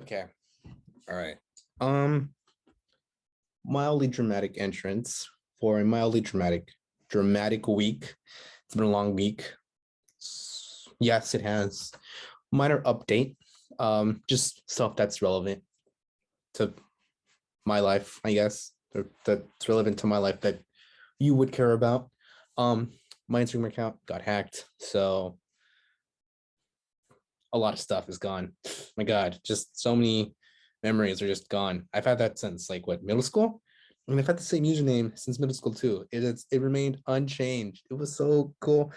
Okay. All right. Um, Mildly dramatic entrance for a mildly dramatic week. It's been a long week. Yes, it has. Minor update. Just stuff that's relevant to my life, I guess, or that's relevant to my life that you would care about. My Instagram account got hacked, so a lot of stuff is gone. My God, just so many memories are just gone. I've had that since like what, middle school? I mean, I've had the same username since middle school too. It remained unchanged. It was so cool.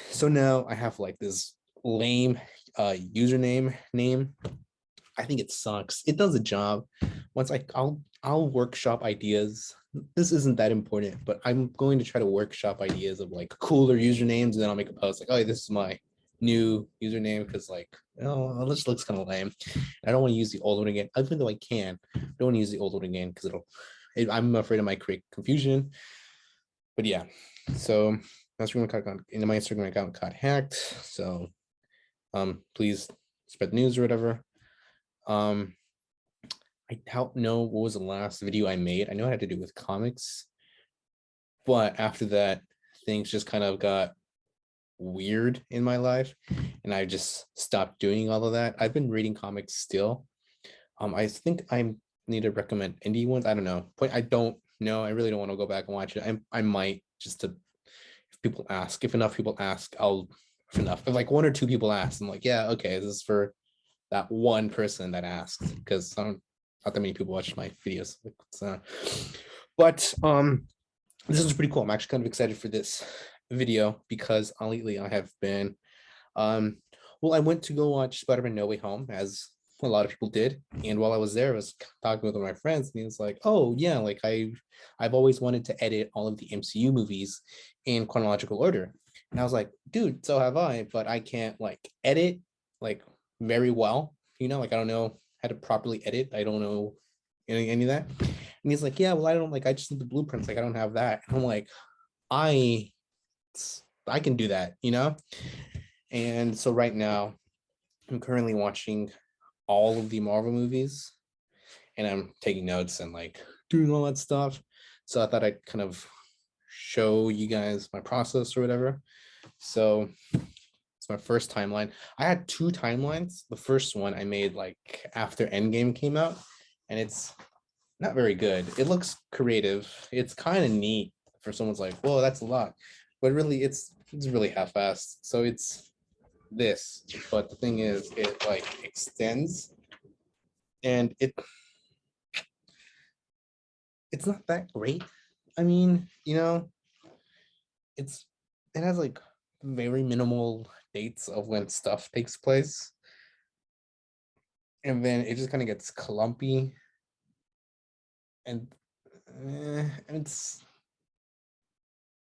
So now I have like this lame username name. I think it sucks. It does a job. Once I'll workshop ideas. This isn't that important, but I'm going to try to workshop ideas of like cooler usernames, and then I'll make a post like, oh, this is my new username because like, oh, this looks kind of lame. I don't want to use the old one again, even though I can. I don't want to use the old one again because I'm afraid it might create confusion. But yeah, so my Instagram account got hacked. So please spread the news or whatever. I don't know what was the last video I made. I know it had to do with comics, but after that, things just kind of got weird in my life, and I just stopped doing all of that. I've been reading comics still. I think I need to recommend indie ones. I don't know. I don't know. I really don't want to go back and watch it. I might just to if people ask. If enough people ask, if like one or two people ask, I'm like, yeah, okay, this is for that one person that asked because I don't not that many people watch my videos. But this is pretty cool. I'm actually kind of excited for this video because lately I have been well, I went to go watch Spider-Man No Way Home as a lot of people did, and while I was there, I was talking with one of my friends, and he was like, "Oh yeah, like I've always wanted to edit all of the MCU movies in chronological order," and I was like, "Dude, so have I, but I can't like edit like very well, like I don't know how to properly edit. I don't know any of that." And he's like, "Yeah, well, I don't like. I just need the blueprints. Like, I don't have that." And I'm like, "I, I can do that." And so right now, I'm currently watching all of the Marvel movies, and I'm taking notes and like doing all that stuff. So I thought I'd kind of show you guys my process or whatever. So it's my first timeline. I had two timelines. The first one I made like after Endgame came out, and it's not very good. It looks creative. It's kind of neat for someone's like, whoa, that's a lot. But really it's really half-assed. So it's this, but the thing is it like extends, and it's not that great. I mean, it's it has like very minimal dates of when stuff takes place, and then it just kind of gets clumpy, and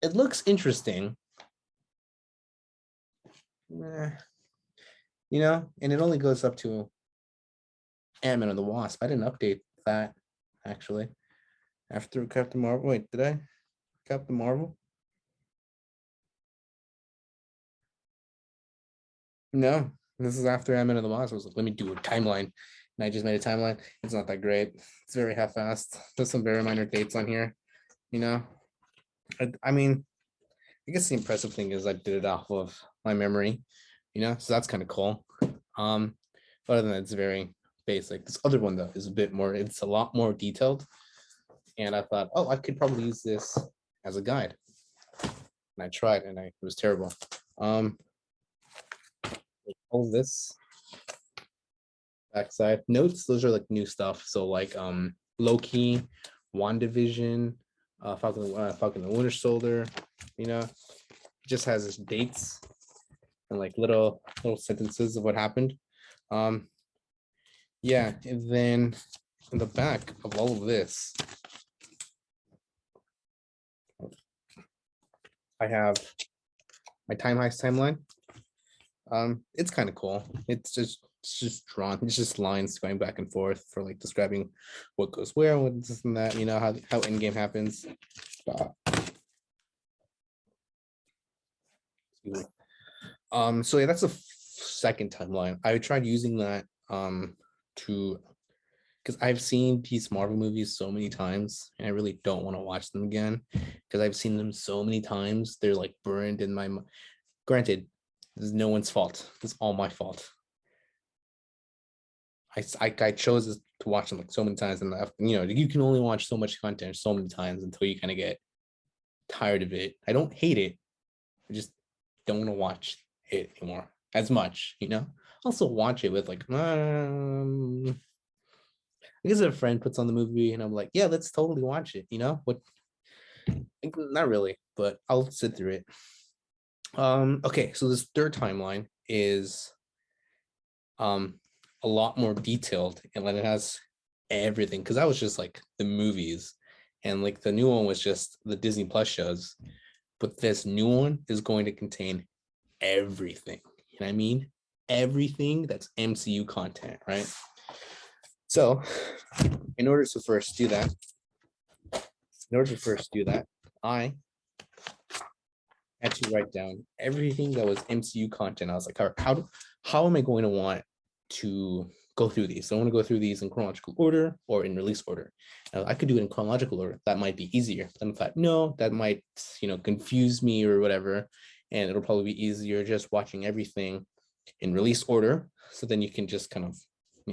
it looks interesting, eh, and it only goes up to Ant-Man and the Wasp. I didn't update that actually after Captain Marvel. Wait, did I? Captain Marvel? No, this is after Ant-Man and the Wasp. I was like, let me do a timeline. And I just made a timeline. It's not that great. It's very half-assed. There's some very minor dates on here, you know. I mean, I guess the impressive thing is I did it off of my memory, so that's kind of cool. Um, but other than that, it's very basic. This other one though is a bit more, it's a lot more detailed. And I thought, oh, I could probably use this as a guide. And I tried and it was terrible. All this backside notes, those are like new stuff. So like Loki, WandaVision, Falcon the Winter Soldier, just has its dates and like little sentences of what happened. Yeah, and then in the back of all of this, I have my Time Heist timeline. It's kind of cool. It's just drawn. It's just lines going back and forth for like describing what goes where, what this and that. How Endgame happens. So yeah, that's the second timeline. I tried using that to, because I've seen these Marvel movies so many times and I really don't want to watch them again because I've seen them so many times. They're like burned in my mind. Granted, this is no one's fault. It's all my fault. I chose to watch them like so many times, and you can only watch so much content so many times until you kind of get tired of it. I don't hate it. I just don't want to watch it anymore as much. Also watch it with like, I guess if a friend puts on the movie and I'm like, yeah, let's totally watch it. What? Not really, but I'll sit through it. Okay, so this third timeline is a lot more detailed and then it has everything because that was just like the movies and like the new one was just the Disney Plus shows, but this new one is going to contain everything. And I mean everything that's MCU content, right? So in order to first do that, I had to write down everything that was MCU content. I was like, how am I going to want to go through these? So I want to go through these in chronological order or in release order. Now, I could do it in chronological order. That might be easier. Then I thought, no, that might, confuse me or whatever. And it'll probably be easier just watching everything in release order. So then you can just kind of,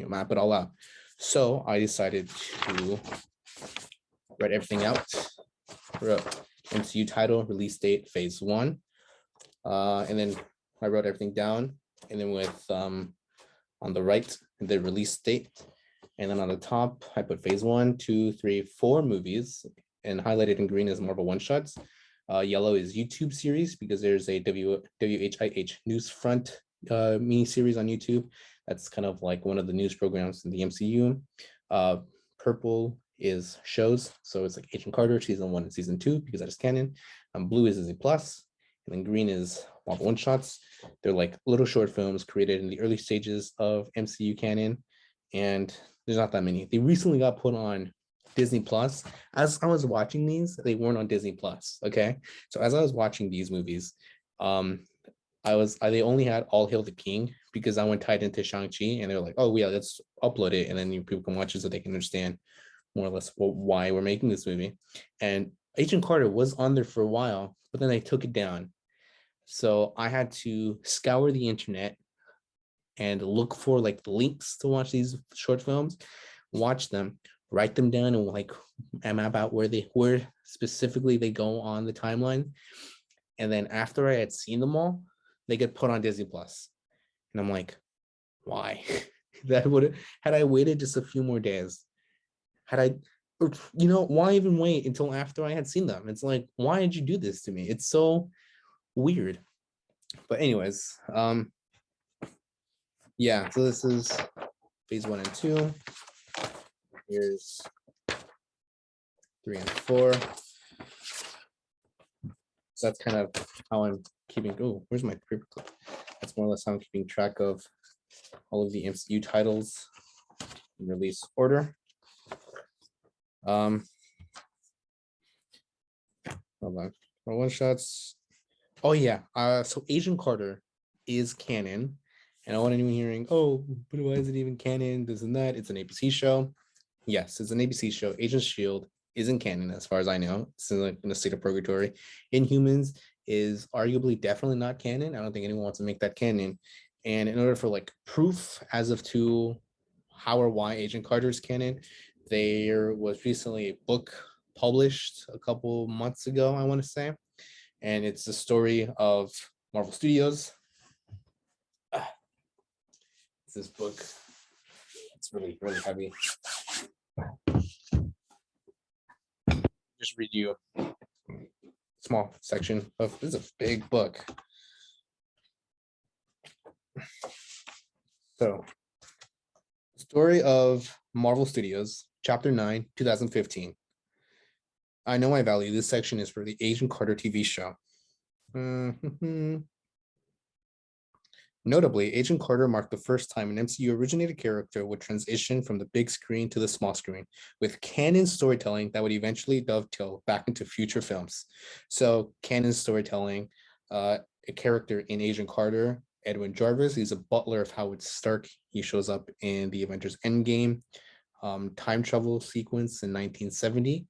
map it all out. So I decided to write everything out. Wrote MCU title, release date, phase 1. And then I wrote everything down. And then with on the right, the release date. And then on the top, I put phase 1, 2, 3, 4 movies. And highlighted in green is Marvel one-shots. Yellow is YouTube series because there's a WHIH Newsfront mini series on YouTube. That's kind of like one of the news programs in the MCU. Purple is shows, so it's like Agent Carter season 1 and season 2 because that is canon. Blue is Disney Plus, and then green is Marvel one shots. They're like little short films created in the early stages of MCU canon, and there's not that many. They recently got put on Disney Plus. As I was watching these, they weren't on Disney Plus. Okay, so as I was watching these movies, they only had All Hail the King because that one tied into Shang-Chi, and they're like, oh yeah, let's upload it, and then people can watch it so they can understand more or less why we're making this movie. And Agent Carter was on there for a while, but then they took it down. So I had to scour the internet and look for like the links to watch these short films, watch them, write them down, and like map out where specifically they go on the timeline. And then after I had seen them all, they get put on Disney Plus. And I'm like, why? That would had I waited just a few more days, why even wait until after I had seen them? It's like, why did you do this to me? It's so weird. But anyways, yeah, so this is phase 1 and 2. Here's 3 and 4. So that's kind of how I'm keeping. Oh, where's my paperclip? That's more or less how I'm keeping track of all of the MCU titles in release order. Hold on. One shots. Oh yeah. So Agent Carter is canon, and I want anyone hearing, oh, but why is it even canon? This and that. It's an ABC show. Yes, it's an ABC show. Agent Shield isn't canon as far as I know. It's in a state of purgatory. Inhumans is arguably definitely not canon. I don't think anyone wants to make that canon. And in order for like proof as of to how or why Agent Carter is canon, there was recently a book published a couple months ago, I want to say. And it's the story of Marvel Studios. It's this book. It's really, really heavy. Just read you a small section of this is a big book. So, story of Marvel Studios, Chapter 9, 2015. I know my value. This section is for the Agent Carter TV show. Notably, Agent Carter marked the first time an MCU originated character would transition from the big screen to the small screen, with canon storytelling that would eventually dovetail back into future films. So, canon storytelling, a character in Agent Carter Edwin Jarvis. He's a butler of Howard Stark. He shows up in the Avengers Endgame time travel sequence in 1970.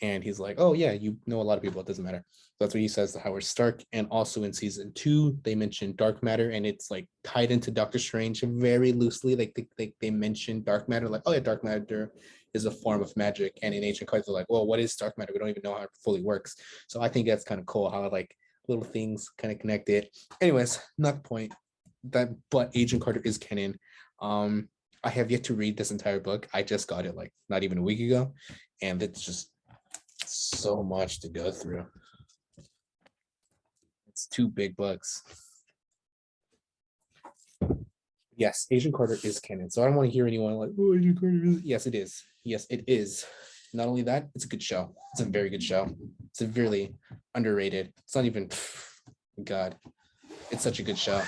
And he's like, oh, yeah, you know a lot of people. It doesn't matter. So that's what he says to Howard Stark. And also in season 2, they mentioned dark matter, and it's like tied into Doctor Strange very loosely. Like they mentioned dark matter, like, oh, yeah, dark matter is a form of magic. And in Ancient Cards, they're like, well, what is dark matter? We don't even know how it fully works. So I think that's kind of cool how like little things kind of connected. Anyways, not the point. But Agent Carter is canon. I have yet to read this entire book. I just got it like not even a week ago, and it's just so much to go through. It's 2 big books. Yes, Agent Carter is canon. So I don't want to hear anyone like, oh, Agent Carter is. Yes, it is. Yes, it is. Not only that, it's a good show. It's a very good show. Severely underrated. It's not even, God, it's such a good show.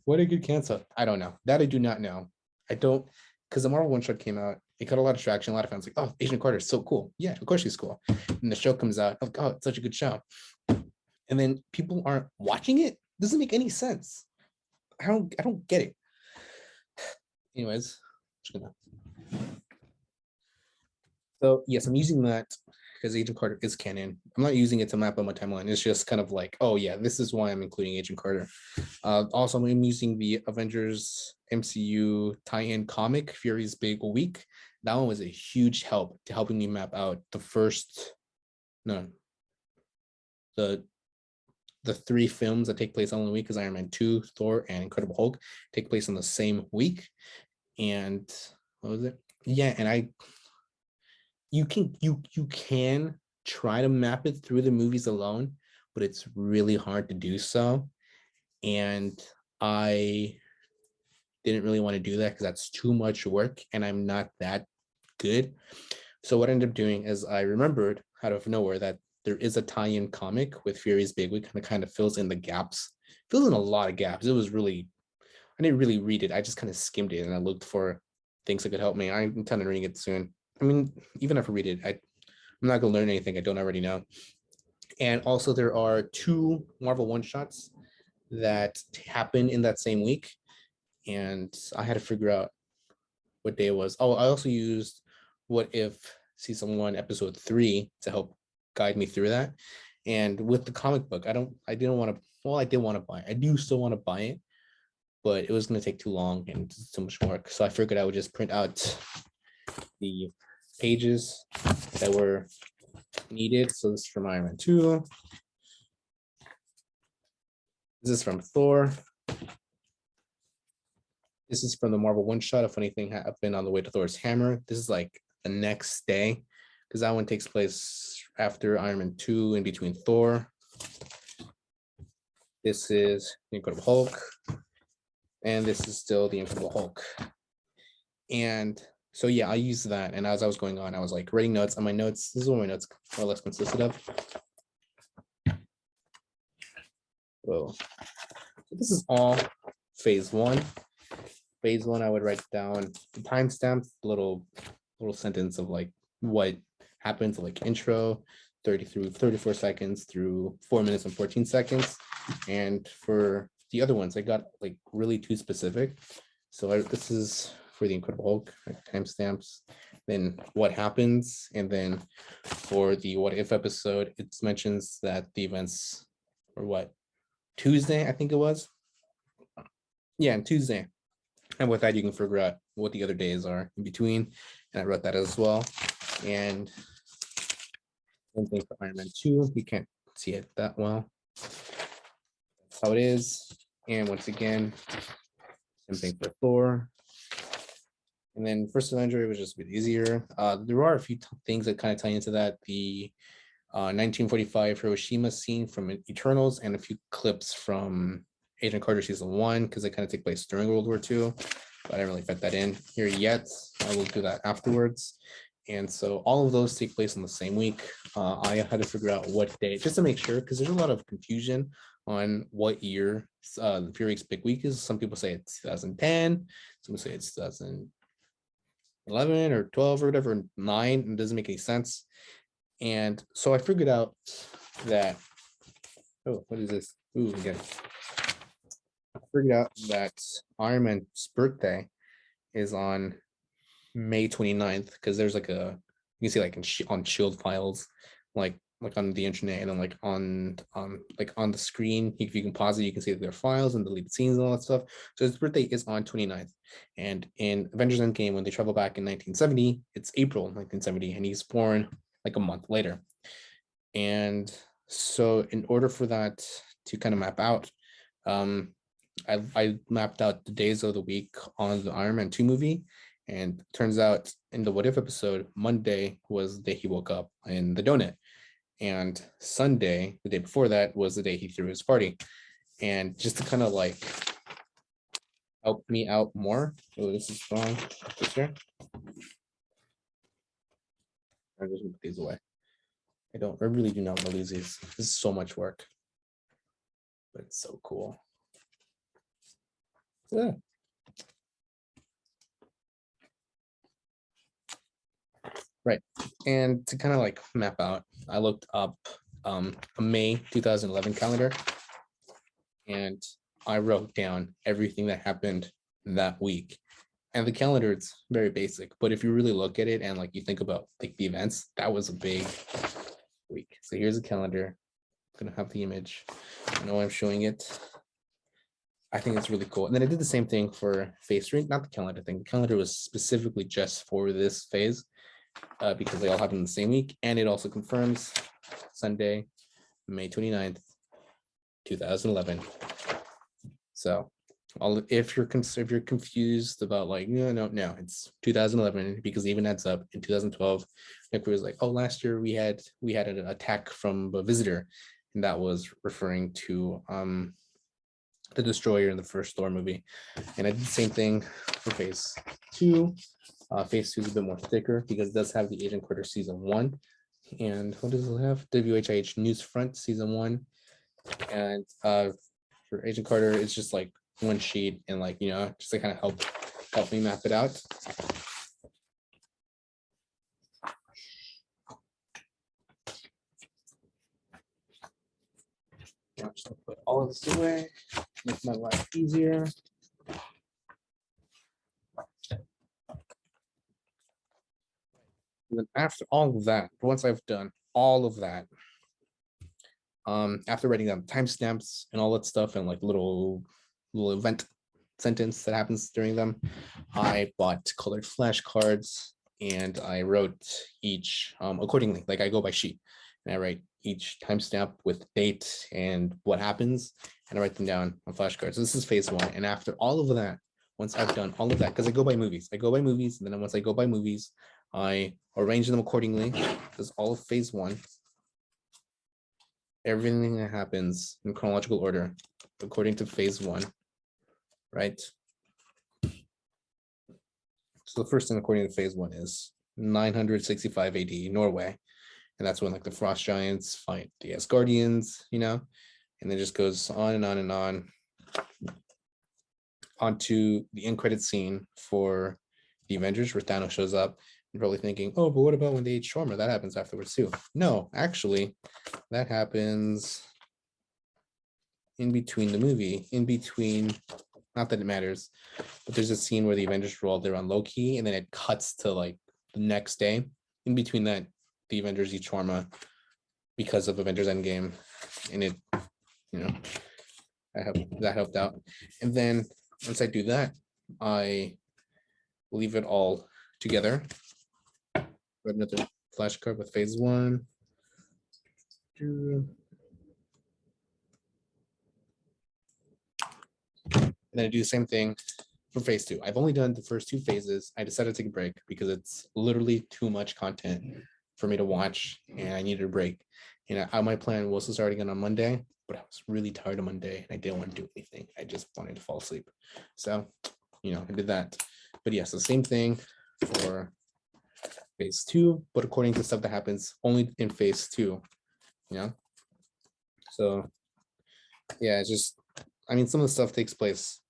What a good cancel. I don't know. That I do not know. I don't, because the Marvel one shot came out. It got a lot of traction. A lot of fans like, oh, Agent Carter is so cool. Yeah, of course she's cool. And the show comes out. I'm like, oh, it's such a good show. And then people aren't watching it. Doesn't make any sense. I don't get it. Anyways, so yes, I'm using that because Agent Carter is canon. I'm not using it to map out my timeline. It's just kind of like, oh yeah, this is why I'm including Agent Carter. Also, I'm using the Avengers MCU tie-in comic, Fury's Big Week. That one was a huge help to helping me map out the 3 films that take place on the week, because Iron Man 2, Thor, and Incredible Hulk take place in the same week. And what was it? Yeah, and you can try to map it through the movies alone, but it's really hard to do so. And I didn't really want to do that because that's too much work, and I'm not that good. So what I ended up doing is I remembered out of nowhere that there is a tie-in comic with Fury's Big Week, and it kind of fills in the gaps. Fills in a lot of gaps. It was really, I didn't really read it. I just kind of skimmed it and I looked for things that could help me. I'm intending reading it soon. I mean, even if I read it, I'm not gonna learn anything I don't already know. And also there are 2 Marvel one-shots that happen in that same week. And I had to figure out what day it was. Oh, I also used What If season 1, episode 3 to help guide me through that. And with the comic book, I didn't want to, well, I did want to buy it. I do still want to buy it, but it was going to take too long and so much work. So I figured I would just print out the pages that were needed. So this is from Iron Man 2. This is from Thor. This is from the Marvel one shot. A funny thing happened on the way to Thor's hammer. This is like the next day, because that one takes place after Iron Man 2 in between Thor. This is the Incredible Hulk. And this is still the Incredible Hulk. And so yeah, I used that. And as I was going on, I was like writing notes. And my notes, this is what my notes more or less consisted of. Whoa. So this is all phase 1. Phase 1, I would write down the timestamps, little sentence of like what happens, like intro, 30 through 34 seconds through 4 minutes and 14 seconds. And for the other ones, I got like really too specific. So this is for the Incredible Hulk, like timestamps, then what happens. And then for the What If episode, it mentions that the events or what, Tuesday, I think it was. Yeah, and Tuesday. And with that, you can figure out what the other days are in between. And I wrote that as well. And same thing for Iron Man 2. You can't see it that well. That's how it is. And once again, same thing for Thor. And then First Avenger, it was just a bit easier. There are a few things that kind of tie into that. The 1945 Hiroshima scene from Eternals and a few clips from Agent Carter season 1, because they kind of take place during World War II. But I didn't really fit that in here yet. I will do that afterwards. And so all of those take place in the same week. I had to figure out what day, just to make sure, because there's a lot of confusion on what year the Fury's Big Week is. Some people say it's 2010. Some say it's 2011 or 12 or whatever, 9. It doesn't make any sense. And so I figured out that, oh, what is this? Ooh, again. figured out that Iron Man's birthday is on May 29th because there's like a you can see like on Shield files, like on the internet, and then like on the screen. If you can pause it, you can see their files and deleted scenes and all that stuff. So his birthday is on 29th. And in Avengers Endgame, when they travel back in 1970, it's April 1970, and he's born like a month later. And so in order for that to kind of map out, I mapped out the days of the week on the Iron Man 2 movie. And turns out in the What If episode, Monday was the day he woke up in the donut. And Sunday, the day before that, was the day he threw his party. And just to kind of like help me out more. Oh, this is wrong. This here. I just put these away. I really do not want to lose these. This is so much work, but it's so cool. Yeah. Right. And to kind of like map out, I looked up a May 2011 calendar, and I wrote down everything that happened that week. And the calendar, it's very basic, but if you really look at it and like you think about like the events, that was a big week. So here's a calendar. I'm gonna have the image. I know I'm showing it. I think it's really cool. And then I did the same thing for phase 3, not the calendar thing. The calendar was specifically just for this phase because they all happened in the same week. And it also confirms Sunday, May 29th, 2011. So if you're confused about like, no, it's 2011 because it even adds up. In 2012, Nick was like, oh, last year we had an attack from a visitor. And that was referring to the Destroyer in the first Thor movie. And I did the same thing for phase 2. Phase 2 is a bit more thicker because it does have the Agent Carter season 1. And what does it have? WHIH Newsfront season 1. And for Agent Carter, it's just like one sheet and like, just to kind of help me map it out. I'm just gonna put all of this away, make my life easier. And then after all of that, once I've done all of that, after writing down timestamps and all that stuff and like little event sentence that happens during them, I bought colored flashcards and I wrote each accordingly. Like I go by sheet and I write each timestamp with date and what happens, and I write them down on flashcards. So this is phase 1. And after all of that, once I've done all of that, because I go by movies, and then once I go by movies, I arrange them accordingly. This is all of phase 1. Everything that happens in chronological order according to phase 1, right? So the first thing according to phase 1 is 965 AD, Norway. And that's when like the Frost Giants fight the Asgardians, and it just goes on and on and on. Onto the end credit scene for the Avengers where Thanos shows up. You're probably thinking, oh, but what about when they eat shawarma? That happens afterwards too. No, actually, that happens in between the movie, not that it matters, but there's a scene where the Avengers were all there on Loki, and then it cuts to like the next day. In between that, the Avengers eat shawarma because of Avengers Endgame, and it, that helped out. And then once I do that, I leave it all together. Another flashcard with phase 1. And then I do the same thing for phase 2. I've only done the first 2 phases. I decided to take a break because it's literally too much content for me to watch, and I needed a break. My plan was to start again on Monday, but I was really tired on Monday and I didn't want to do anything. I just wanted to fall asleep. So, I did that. But yes, the same thing for phase 2, but according to stuff that happens only in phase 2. So yeah, it's just, some of the stuff takes place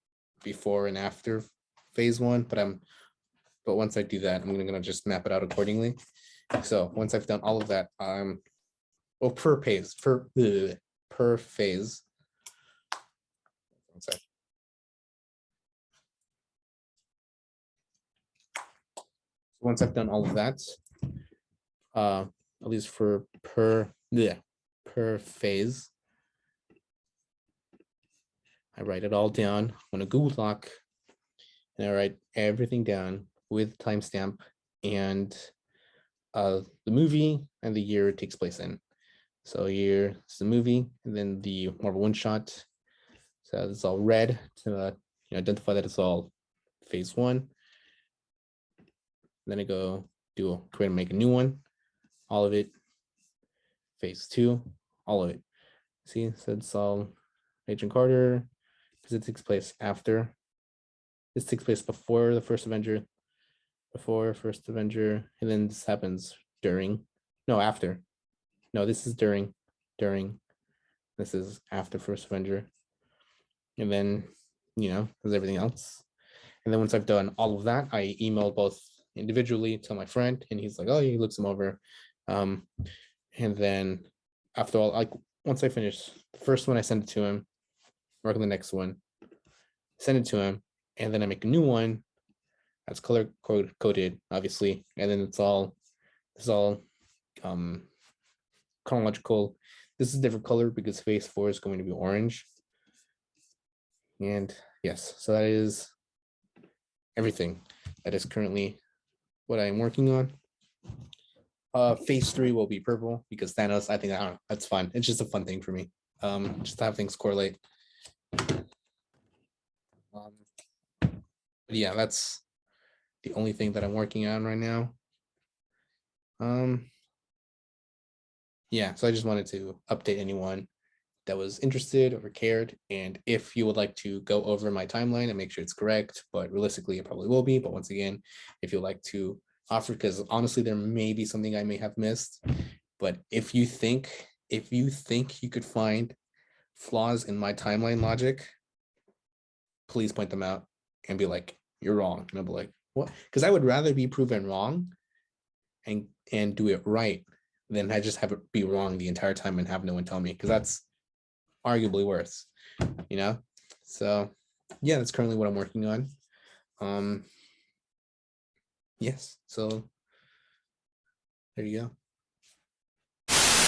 before and after phase 1, but once I do that, I'm gonna just map it out accordingly. So once I've done all of that, per phase. Once I've done all of that, at least for per phase, I write it all down on a Google Doc, and I write everything down with timestamp and the movie and the year it takes place in. So here is the movie, and then the Marvel one shot. So it's all red to identify that it's all phase one. Then I go create and make a new one, all of it. Phase two, all of it. See, so it's all Agent Carter, because it takes place after. This takes place before the first Avenger, and then this happens during. No, after. No, this is during. This is after first Avenger. And then, there's everything else. And then once I've done all of that, I email both individually to my friend, and he's like, oh, he looks them over. And then after all, like once I finish the first one, I send it to him, work on the next one, send it to him, and then I make a new one that's color coded, obviously, and then it's all chronological. This is a different color because phase 4 is going to be orange. And yes, so that is everything. That is currently what I'm working on. Phase 3 will be purple because Thanos, I don't know, that's fun. It's just a fun thing for me. Just to have things correlate. But yeah, that's the only thing that I'm working on right now. Yeah, so I just wanted to update anyone that was interested or cared. And if you would like to go over my timeline and make sure it's correct, but realistically it probably will be. But once again, if you'd like to offer, because honestly, there may be something I may have missed. But if you think you could find flaws in my timeline logic, please point them out and be like, you're wrong. And I'll be like, what? Because I would rather be proven wrong and do it right than I just have it be wrong the entire time and have no one tell me, because that's arguably worse, So yeah, that's currently what I'm working on. Yes, so there you go.